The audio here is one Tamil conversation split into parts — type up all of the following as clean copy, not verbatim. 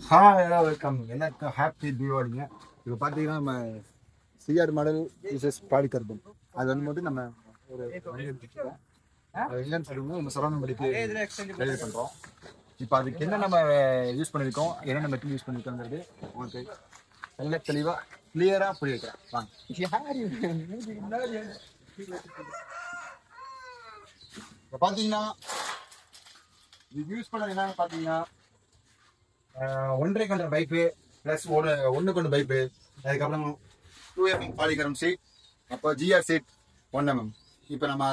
ஹாய் ஹலோ வெல்கம் எல்லாருக்கும் ஹாப்பி தீபாவளிங்க. இப்போ பார்த்தீங்கன்னா நம்ம சிஆர் மாடல் யூசஸ் பாடி கருப்பம் அது வந்து மட்டும் நம்ம ஒரு வண்டி எடுத்துருக்கோம். இல்லைன்னு சொல்லுவோம் நம்ம சரவணம் படிப்பு டெலிவரி பண்ணுறோம். இப்போ அதுக்கு என்ன நம்ம யூஸ் பண்ணியிருக்கோம், என்னென்ன மெட்டீரியல் யூஸ் பண்ணியிருக்கோங்கிறது உங்களுக்கு நல்ல தெளிவாக கிளியராக புரிய வைக்கிறேன் வாங்க. இப்போ பார்த்தீங்கன்னா இது யூஸ் பண்ணது என்னன்னு பார்த்தீங்கன்னா 1.5 கொண்ட பைப்பு ப்ளஸ் ஒன்று கொண்ட பைப்பு, அதுக்கப்புறம் 2mm பாலிகரம் சீட், அப்போ ஜிஆர் சீட் 1mm. இப்போ நம்ம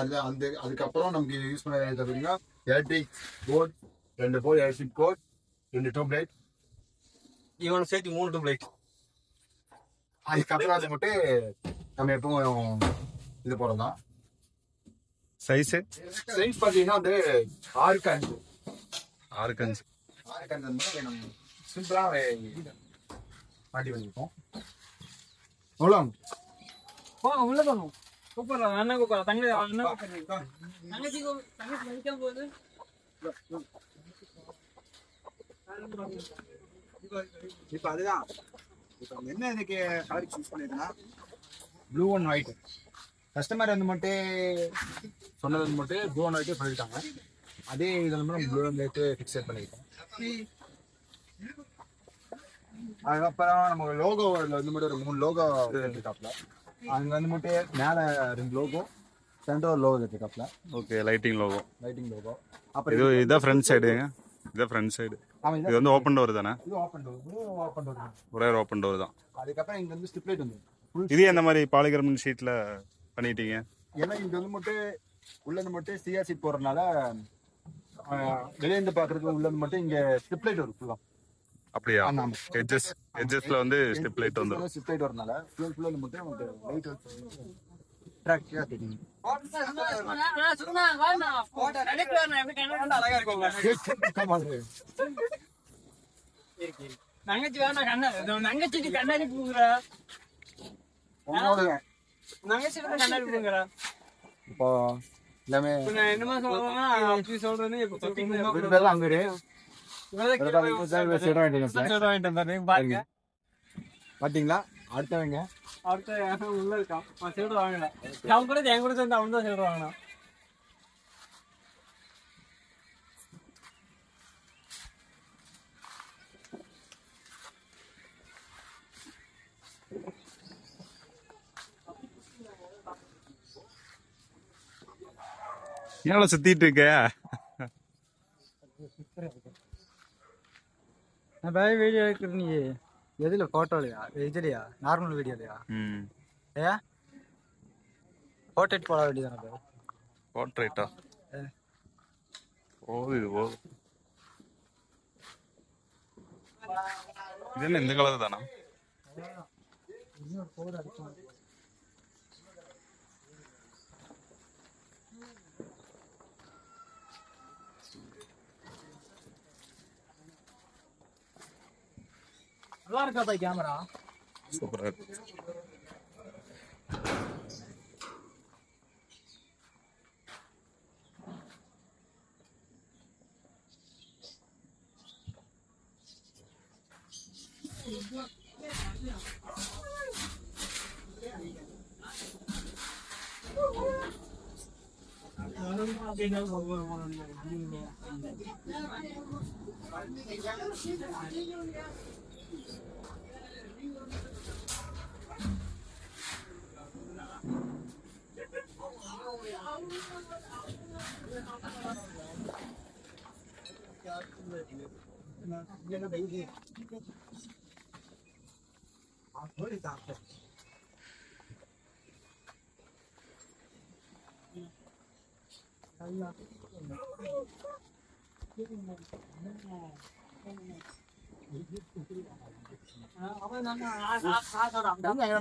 அதுக்கப்புறம் நமக்கு யூஸ் பண்ண பார்த்தீங்கன்னா electric board, 2 board electric board, 2 tube light, இவனை சேர்த்து 3 டியூப் லைட். அதுக்கப்புறம் அதை மட்டும் நம்ம எப்பவும் இது போடலாம். சைஸ் பார்த்தீங்கன்னா வந்து 6 5 6 5 நம்ம சிம்பிளாக மாட்டி பண்ணியிருக்கோம். எவ்வளோ உள்ள போகணும். கூப்பிடலாம் அண்ணா, கூப்பிடலாம் தங்கச்சி, அண்ணா கூப்பிடுறேன். தங்கச்சி வைக்கும் போது இப்போ அதுதான் இப்போ என்ன இதுக்கு கலர் சூஸ் பண்ணியிருக்கேன்னா ப்ளூ அண்ட் ஒயிட். கஸ்டமர் வந்து மட்டும் சொன்னது வந்து மட்டும் ப்ளூ அண்ட் ஒயிட்டே சொல்லியிருக்காங்க. அதே இதில் வந்து நம்ம ப்ளூ அண்ட் ஒயிட்டு ஃபிக்ஸட் பண்ணியிருக்கோம். அதுக்கப்புறம் நம்ம லோகோ வந்து மட்டும் ஒரு 3 லோகோ எடுத்துக்காப்புல. அங்கே வந்து மட்டும் மேலே 2 லோகோ, சென்டர் லோகோ எடுத்துக்காப்புல. Okay, lighting logo logo. அப்புறம் இதான் ஃப்ரண்ட் சைடுங்க. இதான் ஃப்ரண்ட் சைடு. இது வந்து ஓப்பன் டோர் தானே? இது ஓப்பன் டோர் ஒரே ஒரு ஓப்பன் டோர் தான். அதுக்கப்புறம் இங்கே வந்து ஸ்ட்ரிப் லைட் வந்து இது எந்த மாதிரி பாலிகிராம் ஷீட்டில் பண்ணிட்டீங்க? ஏன்னா இங்கே வந்து மட்டும் உள்ளது மட்டும் சிஆர் சீட் போடுறதுனால வெளியேந்து பார்க்கறதுக்கு உள்ளது மட்டும் இங்கே ஸ்ட்ரிப் லைட் வரும் ஃபுல்லாக. அப்படியா? எட்ஜஸ்ல வந்து ஸ்ட்ரிப் லைட் வந்துடும். ஸ்ட்ரிப் லைட் வரனால ஃபுல்லாக மட்டும் நமக்கு லைட் அட்ராக்டிவாக தெரியும். தங்கச்சி வேணா கண்ணா, தங்கச்சிக்கு கண்ணாடி பூங்குறா, தங்கச்சி கண்ணாடி பூங்குறா. இப்போ எல்லாமே என்னமா சொல்றேன்னா அப்படி சொல்றேன்னு பாருங்க. பாத்தீங்களா அடுத்தவங்க அடுத்த உள்ள இருக்கான், சில்லற வாங்கல. அவன் கூட என் கூட சேர்ந்து அவன் தான் சில்லற வாங்கினான். ஏன் சுத்திட்டு இருக்க? வீடியோ எடுக்கிற நீ எதுல போட்டோலையா இதுலையா நார்மல் வீடியோலையா? ஏ போர்ட்ரேட் போட வேண்டியதானே? போர்ட்ரேட்டா? இது என்ன இந்த கலர் தானா? நல்லா இருக்கா பை கேமரா? சூப்பரா இருக்கு.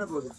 போகுது